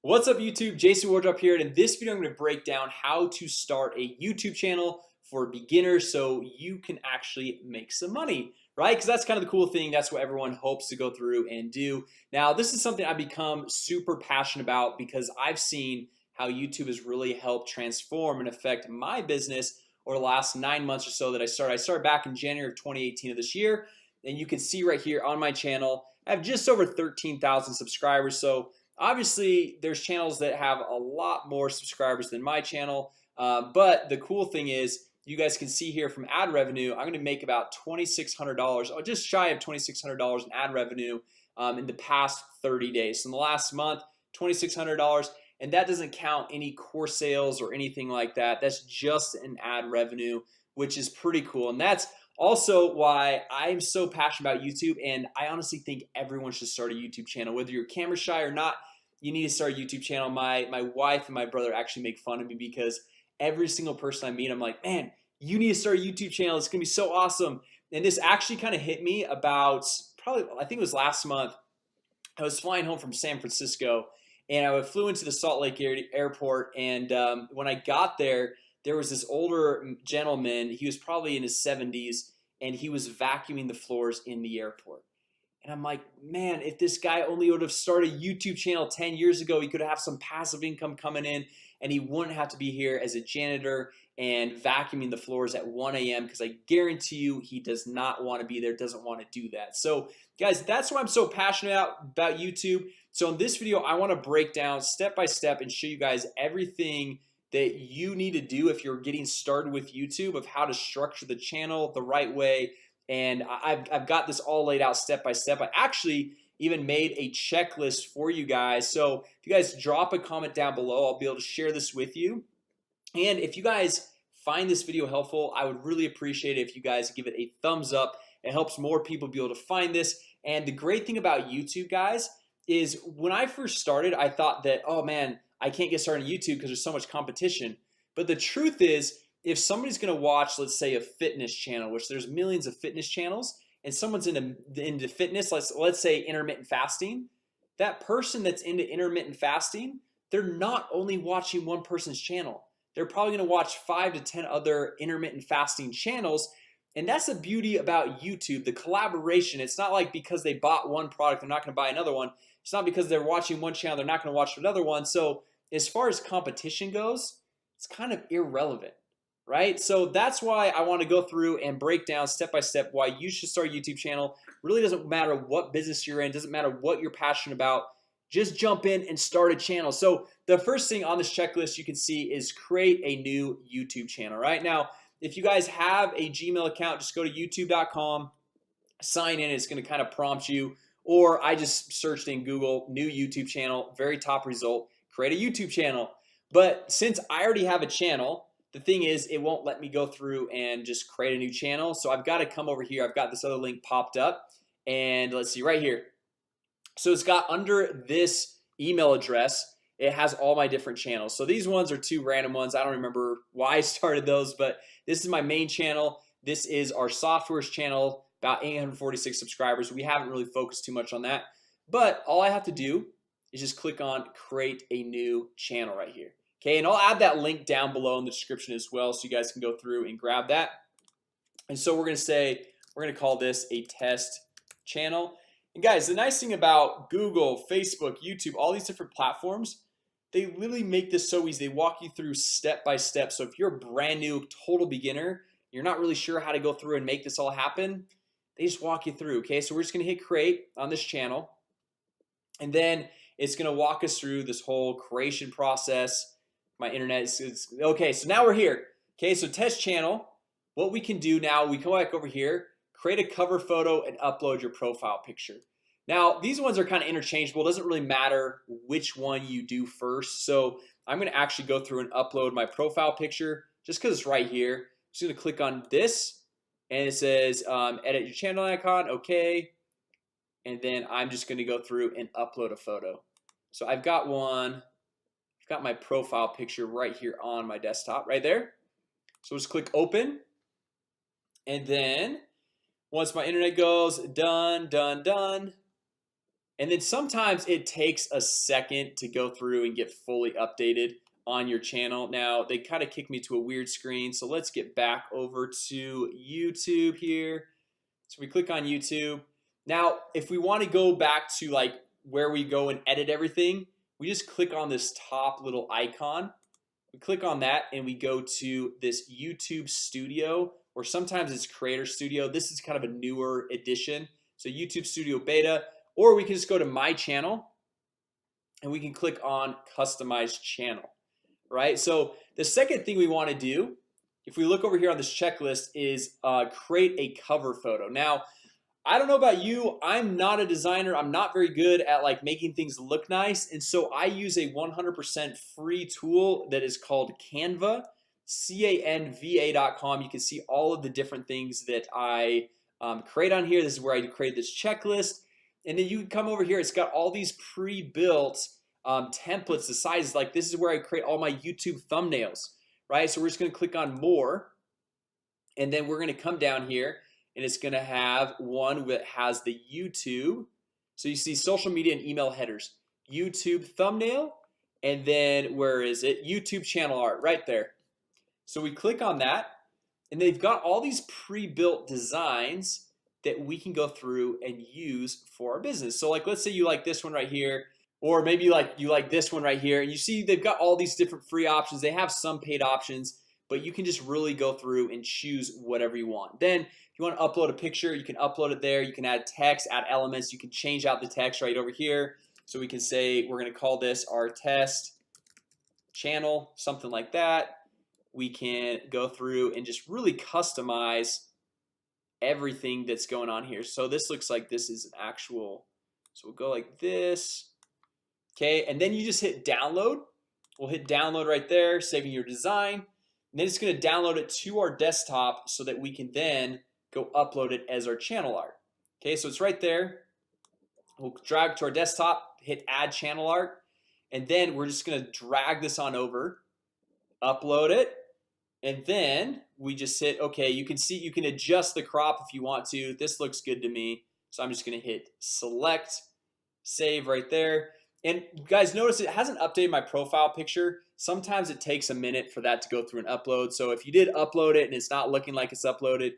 What's up YouTube? Jason Wardrop here, and in this video I'm going to break down how to start a YouTube channel for beginners so you can actually make some money, right? Because that's kind of the cool thing. That's what everyone hopes to go through and do. Now this is something I've become super passionate about because I've seen how YouTube has really helped transform and affect my business over the last 9 months or so that I started back in January of 2018 of this year, and you can see right here on my channel I have just over 13,000 subscribers. So obviously there's channels that have a lot more subscribers than my channel, but the cool thing is you guys can see here from ad revenue I'm gonna make about $2,600, or just shy of $2,600 in ad revenue in the past 30 days. So in the last month, $2,600, and that doesn't count any course sales or anything like that. That's just an ad revenue, which is pretty cool. And that's also why I'm so passionate about YouTube. And I honestly think everyone should start a YouTube channel, whether you're camera shy or not. You need to start a YouTube channel. My wife and my brother actually make fun of me because every single person I meet, I'm like, man, you need to start a YouTube channel. It's gonna be so awesome. And this actually kind of hit me about probably, I think it was last month. I was flying home from San Francisco, and I flew into the Salt Lake airport. And when I got there, there was this older gentleman. He was probably in his 70s, and he was vacuuming the floors in the airport. And I'm like, man, if this guy only would have started a YouTube channel 10 years ago, he could have some passive income coming in, and he wouldn't have to be here as a janitor and vacuuming the floors at 1 a.m. because I guarantee you he does not want to be there, doesn't want to do that. So guys, that's why I'm so passionate about YouTube. So in this video I want to break down step by step and show you guys everything that you need to do if you're getting started with YouTube, of how to structure the channel the right way. And I've got this all laid out step by step. I actually even made a checklist for you guys. So if you guys drop a comment down below, I'll be able to share this with you. And if you guys find this video helpful, I would really appreciate it if you guys give it a thumbs up. It helps more people be able to find this. And the great thing about YouTube, guys, is when I first started, I thought that, oh man, I can't get started on YouTube because there's so much competition. But the truth is, if somebody's gonna watch, let's say, a fitness channel, which there's millions of fitness channels, and someone's into fitness, let's say intermittent fasting, that person that's into intermittent fasting, they're not only watching one person's channel. They're probably gonna watch 5 to 10 other intermittent fasting channels. And that's the beauty about YouTube, the collaboration. It's not like because they bought one product they're not gonna buy another one. It's not because they're watching one channel they're not gonna watch another one. So as far as competition goes, it's kind of irrelevant, right? So that's why I want to go through and break down step by step why you should start a YouTube channel. Really doesn't matter what business you're in, doesn't matter what you're passionate about, just jump in and start a channel. So the first thing on this checklist you can see is create a new YouTube channel. Right now, if you guys have a Gmail account, just go to youtube.com, sign in. It's going to kind of prompt you, or I just searched in Google new YouTube channel, very top result, create a YouTube channel. But since I already have a channel, the thing is it won't let me go through and just create a new channel. So I've got to come over here. I've got this other link popped up, and let's see right here. So it's got under this email address, it has all my different channels. So these ones are 2 random ones. I don't remember why I started those, but this is my main channel. This is our softwares channel, about 846 subscribers. We haven't really focused too much on that, but all I have to do is just click on create a new channel right here. Okay, and I'll add that link down below in the description as well, so you guys can go through and grab that. And so we're gonna call this a test channel. And guys, the nice thing about Google, Facebook, YouTube, all these different platforms, they literally make this so easy. They walk you through step by step. So if you're a brand new total beginner, you're not really sure how to go through and make this all happen, they just walk you through. Okay, so we're just gonna hit create on this channel, and then it's gonna walk us through this whole creation process. My internet is okay. So now we're here. Okay, so test channel. What we can do now, we come back over here, create a cover photo and upload your profile picture. Now these ones are kind of interchangeable. It doesn't really matter which one you do first. So I'm gonna actually go through and upload my profile picture just because it's right here. I'm just gonna click on this, and it says edit your channel icon. Okay, and then I'm just gonna go through and upload a photo. So I've got one. I've got my profile picture right here on my desktop right there. So just click open, and then once my internet goes done, And then sometimes it takes a second to go through and get fully updated on your channel. Now they kind of kick me to a weird screen, so let's get back over to YouTube here. So we click on YouTube. Now if we want to go back to like where we go and edit everything, we just click on this top little icon. We click on that and we go to this YouTube Studio, or sometimes it's Creator Studio. This is kind of a newer edition, so YouTube Studio Beta. Or we can just go to my channel and we can click on customize channel, right? So the second thing we want to do, if we look over here on this checklist, is create a cover photo. Now I don't know about you, I'm not a designer. I'm not very good at like making things look nice, and so I use a 100% free tool that is called Canva, canva.com. You can see all of the different things that I create on here. This is where I create this checklist. And then you can come over here. It's got all these pre-built templates, the sizes. Like this is where I create all my YouTube thumbnails, right? So we're just gonna click on more, and then we're gonna come down here, and it's gonna have one that has the YouTube. So you see social media and email headers, YouTube thumbnail, and then where is it? YouTube channel art right there. So we click on that, and they've got all these pre-built designs that we can go through and use for our business. So like let's say you like this one right here, or maybe you like this one right here, and you see they've got all these different free options. They have some paid options, but you can just really go through and choose whatever you want. Then if you want to upload a picture, you can upload it there. You can add text, add elements. You can change out the text right over here. So we can say we're gonna call this our test channel, something like that. We can go through and just really customize everything that's going on here. So this looks like this is an actual, so we'll go like this. Okay, and then you just hit download. We'll hit download right there, saving your design, and then it's going to download it to our desktop so that we can then go upload it as our channel art. Okay, so it's right there. We'll drag to our desktop, hit add channel art, and then we're just going to drag this on over, upload it, and then we just hit okay. You can see you can adjust the crop if you want to. This looks good to me, so I'm just gonna hit select, save right there. And you guys notice it hasn't updated my profile picture. Sometimes it takes a minute for that to go through and upload. So if you did upload it and it's not looking like it's uploaded,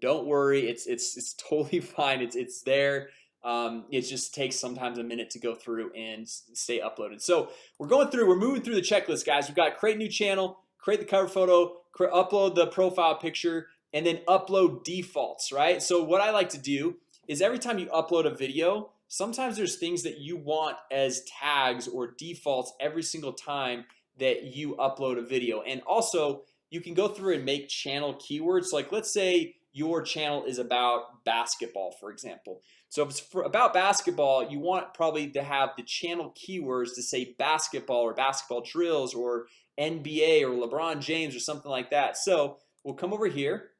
don't worry, it's totally fine. It's there. It just takes sometimes a minute to go through and stay uploaded. So we're moving through the checklist, guys. We've got create new channel, create the cover photo, upload the profile picture, and then upload defaults, right? So what I like to do is every time you upload a video, sometimes there's things that you want as tags or defaults every single time that you upload a video. And also you can go through and make channel keywords. Like let's say your channel is about basketball, for example. So if it's about basketball, you want probably to have the channel keywords to say basketball or basketball drills or NBA or LeBron James or something like that. So we'll come over here,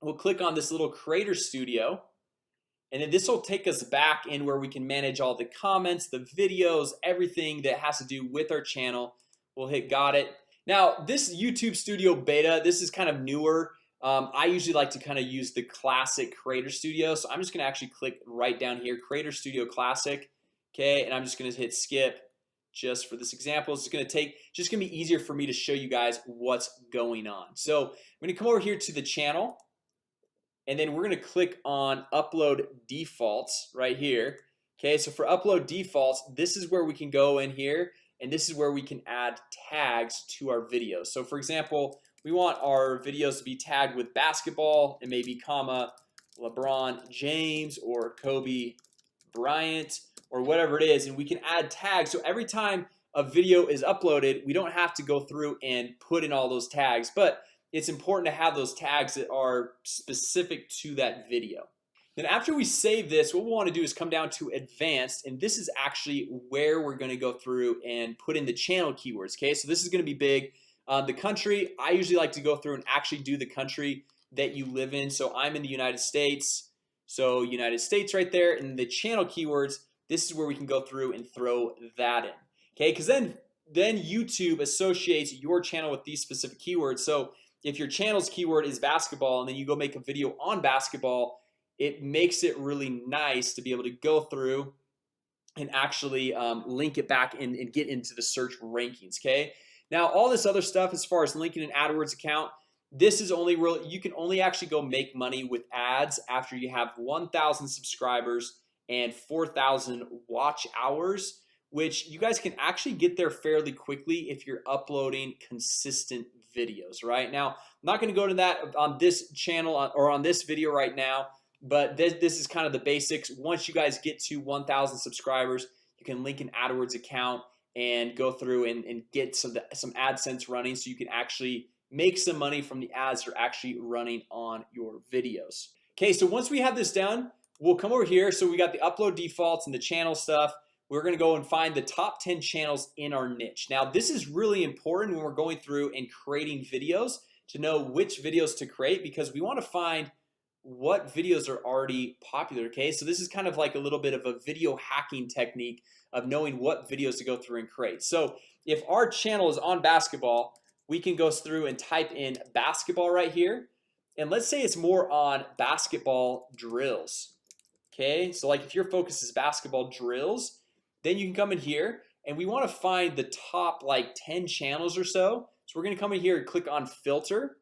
we'll click on this little Creator Studio, and then this will take us back in where we can manage all the comments, the videos, everything that has to do with our channel. We'll hit got it. Now this YouTube Studio Beta, this is kind of newer. I usually like to kind of use the classic Creator Studio, so I'm just gonna actually click right down here, Creator Studio Classic. Okay, and I'm just gonna hit skip. Just for this example, it's gonna be easier for me to show you guys what's going on. So I'm gonna come over here to the channel, and then we're gonna click on upload defaults right here. Okay, so for upload defaults, this is where we can go in here, and this is where we can add tags to our videos. So for example, we want our videos to be tagged with basketball and maybe comma LeBron James or Kobe Bryant or whatever it is, and we can add tags. So every time a video is uploaded, we don't have to go through and put in all those tags, but it's important to have those tags that are specific to that video. Then after we save this, what we want to do is come down to advanced, and this is actually where we're going to go through and put in the channel keywords. Okay, so this is going to be big. The country, I usually like to go through and actually do the country that you live in. So I'm in the United States, so United States right there. And the channel keywords, this is where we can go through and throw that in. Okay, because then YouTube associates your channel with these specific keywords. So if your channel's keyword is basketball and then you go make a video on basketball, it makes it really nice to be able to go through and actually link it back and get into the search rankings. Okay, now all this other stuff as far as linking an AdWords account, this is only real. You can only actually go make money with ads after you have 1,000 subscribers and 4,000 watch hours, which you guys can actually get there fairly quickly if you're uploading consistent videos. Right now, I'm not going to go to that on this channel or on this video right now, but this is kind of the basics. Once you guys get to 1,000 subscribers, you can link an AdWords account and go through and get some AdSense running, so you can actually make some money from the ads that are actually running on your videos. Okay, so once we have this done, we'll come over here. So we got the upload defaults and the channel stuff. We're gonna go and find the top 10 channels in our niche. Now this is really important when we're going through and creating videos, to know which videos to create, because we want to find what videos are already popular. Okay, so this is kind of like a little bit of a video hacking technique of knowing what videos to go through and create. So if our channel is on basketball, we can go through and type in basketball right here, and let's say it's more on basketball drills. Okay, so like if your focus is basketball drills, then you can come in here, and we want to find the top like 10 channels or so. So we're gonna come in here and click on filter,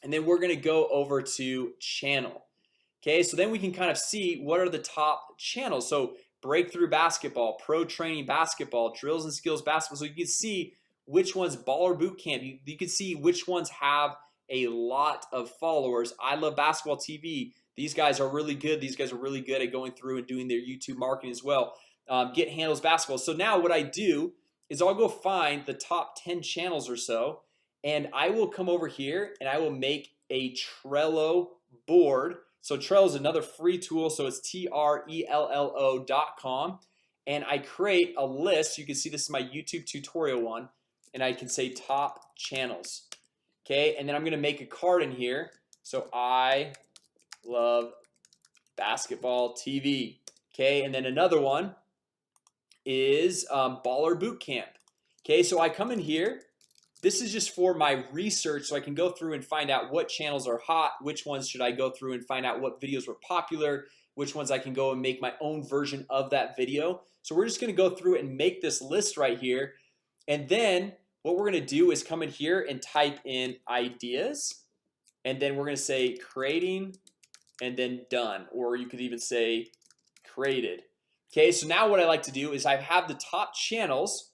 and then we're gonna go over to channel. Okay, so then we can kind of see what are the top channels. So breakthrough basketball, pro training basketball, drills and skills basketball. So you can see which ones, baller boot camp, you can see which ones have a lot of followers. I love basketball TV. These guys are really good. These guys are really good at going through and doing their YouTube marketing as well. Get handles basketball. So now what I do is I'll go find the top 10 channels or so, and I will come over here and I will make a Trello board. So Trello is another free tool. So it's Trello.com, and I create a list. You can see this is my YouTube tutorial one, and I can say top channels. Okay, and then I'm gonna make a card in here. So I love basketball TV. Okay, and then another one is baller boot camp. Okay, so I come in here. This is just for my research, so I can go through and find out what channels are hot, which ones should I go through and find out what videos were popular, which ones I can go and make my own version of that video. So we're just gonna go through and make this list right here, and then what we're gonna do is come in here and type in ideas, and then we're gonna say creating, and then done, or you could even say created. Okay, so now what I like to do is I have the top channels.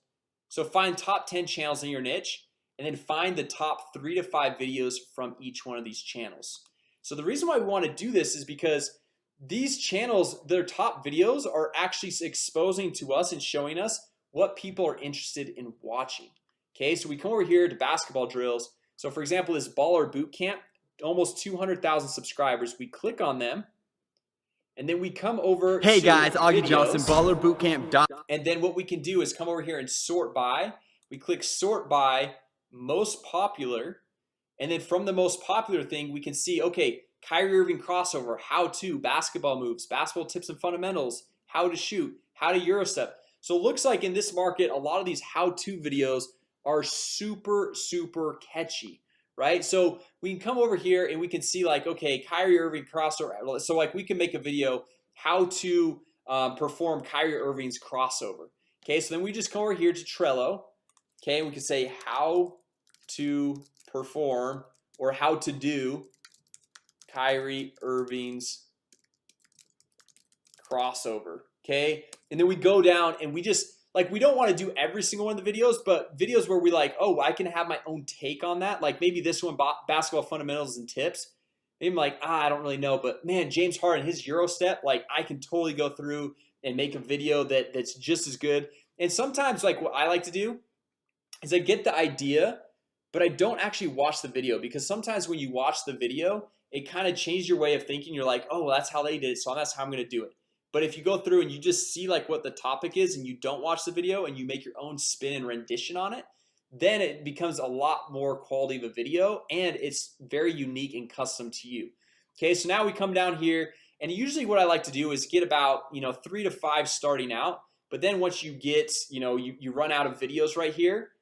So find top 10 channels in your niche, and then find the top 3 to 5 videos from each one of these channels. So the reason why we want to do this is because these channels, their top videos are actually exposing to us and showing us what people are interested in watching. Okay, so we come over here to basketball drills. So for example, this baller boot camp, almost 200,000 subscribers. We click on them, and then we come over. Hey guys, Augie videos, Johnson, ballerbootcamp. and then what we can do is come over here and sort by. We click sort by most popular, and then from the most popular thing we can see, okay, Kyrie Irving crossover, how to, basketball moves, basketball tips and fundamentals, how to shoot, how to Euro step. So it looks like in this market, a lot of these how-to videos are super catchy, right? So we can come over here and we can see like, okay, Kyrie Irving crossover. So like we can make a video how to perform Kyrie Irving's crossover. Okay, so then we just come over here to Trello. Okay, we can say how to perform or how to do Kyrie Irving's crossover. Okay, and then we go down and we just like, we don't want to do every single one of the videos, but videos where we like, oh, I can have my own take on that. Like maybe this one, basketball fundamentals and tips. Maybe I'm like, I don't really know, but man, James Harden, his Euro step, like I can totally go through and make a video that's just as good. And sometimes like what I like to do is I get the idea, but I don't actually watch the video, because sometimes when you watch the video, it kind of changes your way of thinking. You're like, oh, well, that's how they did it, so that's how I'm gonna do it. But if you go through and you just see like what the topic is and you don't watch the video and you make your own spin and rendition on it, then it becomes a lot more quality of a video, and it's very unique and custom to you. Okay, so now we come down here, and usually what I like to do is get about 3 to 5 starting out. But then once you get you run out of videos right here,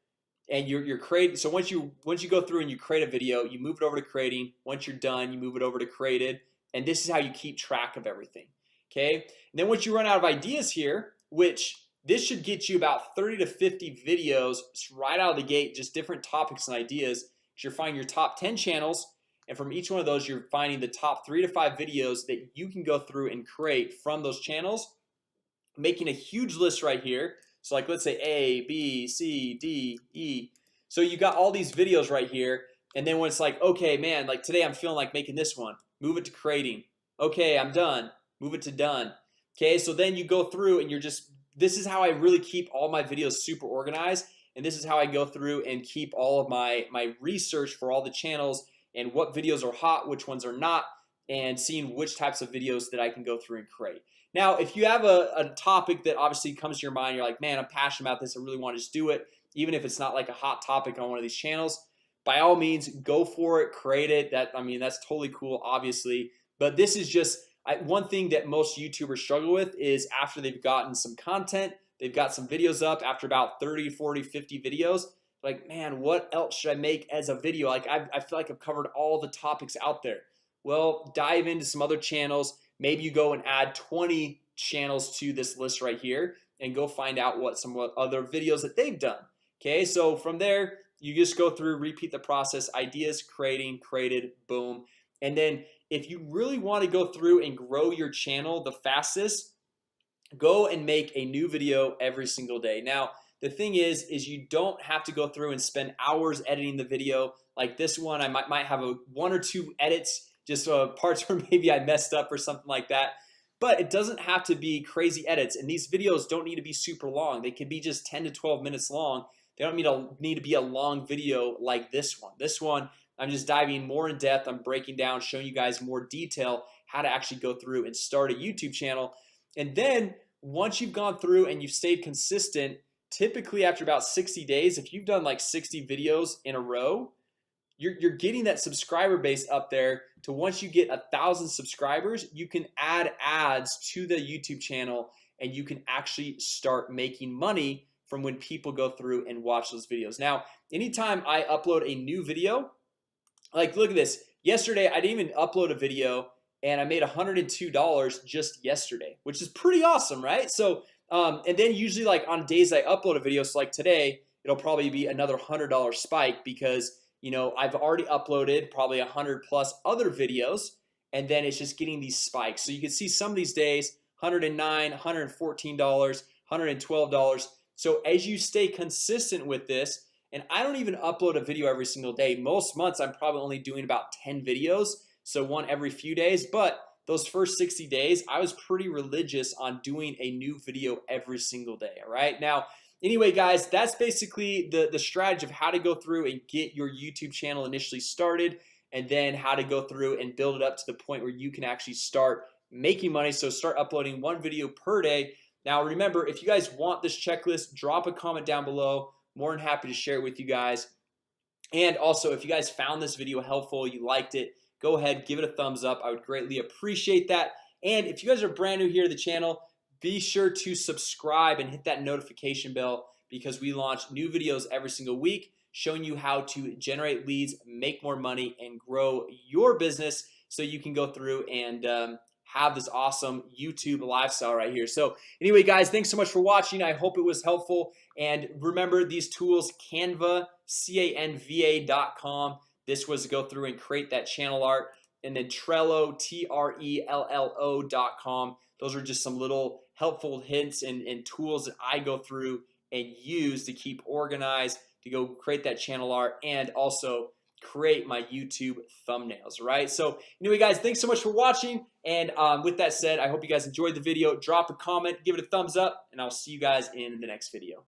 and you're creating. So once you go through and you create a video, you move it over to creating. Once you're done, you move it over to created, and this is how you keep track of everything. Okay, and then once you run out of ideas here, which this should get you about 30 to 50 videos right out of the gate, just different topics and ideas. You're finding your top 10 channels, and from each one of those you're finding the top 3 to 5 videos that you can go through and create from those channels, making a huge list right here. So like let's say A, B, C, D, E. So you got all these videos right here, and then when it's like, okay man, like today I'm feeling like making this one, move it to creating. Okay, I'm done, move it to done. Okay, so then you go through and you're just, this is how I really keep all my videos super organized, and this is how I go through and keep all of my research for all the channels and what videos are hot, which ones are not, and seeing which types of videos that I can go through and create. Now if you have a topic that obviously comes to your mind, you're like, man, I'm passionate about this, I really want to just do it, even if it's not like a hot topic on one of these channels, by all means go for it, create it. I mean, that's totally cool, obviously, but this is just one thing that most YouTubers struggle with is after they've gotten some content, they've got some videos up, after about 30, 40, 50 videos, like, man, what else should I make as a video? Like I feel like I've covered all the topics out there. Well, dive into some other channels. Maybe you go and add 20 channels to this list right here and go find out what some other videos that they've done. Okay, so from there you just go through, repeat the process, ideas, creating, created, boom. And then if you really want to go through and grow your channel the fastest, go and make a new video every single day. Now the thing is you don't have to go through and spend hours editing the video. Like this one, I might have one or two edits, just parts where maybe I messed up or something like that, but it doesn't have to be crazy edits. And these videos don't need to be super long. They can be just 10 to 12 minutes long. They don't need to be a long video like this one. This one I'm just diving more in depth. I'm breaking down, showing you guys more detail how to actually go through and start a YouTube channel. And then once you've gone through and you've stayed consistent, typically after about 60 days, if you've done like 60 videos in a row, you're getting that subscriber base up there to once you get 1,000 subscribers, you can add ads to the YouTube channel and you can actually start making money from when people go through and watch those videos. Now anytime I upload a new video, like look at this, yesterday I didn't even upload a video and I made $102 just yesterday, which is pretty awesome, right? So and then usually like on days I upload a video, so like today it'll probably be another $100 spike because you know I've already uploaded probably 100 plus other videos, and then it's just getting these spikes. So you can see some of these days $109, $114, $112. So as you stay consistent with this, and I don't even upload a video every single day. Most months I'm probably only doing about 10 videos, so one every few days. But those first 60 days I was pretty religious on doing a new video every single day. All right, now anyway guys, that's basically the strategy of how to go through and get your YouTube channel initially started, and then how to go through and build it up to the point where you can actually start making money. So start uploading one video per day. Now remember, if you guys want this checklist, drop a comment down below. More than happy to share it with you guys. And also if you guys found this video helpful, you liked it, go ahead, give it a thumbs up. I would greatly appreciate that. And if you guys are brand new here to the channel, be sure to subscribe and hit that notification bell, because we launch new videos every single week showing you how to generate leads, make more money, and grow your business so you can go through and have this awesome YouTube lifestyle right here. So anyway guys, thanks so much for watching. I hope it was helpful, and remember these tools, Canva, canva.com. This was to go through and create that channel art, and then Trello, Trello.com. Those are just some little helpful hints and tools that I go through and use to keep organized, to go create that channel art, and also create my YouTube thumbnails. Right, so anyway guys, thanks so much for watching, and with that said, I hope you guys enjoyed the video. Drop a comment, give it a thumbs up, and I'll see you guys in the next video.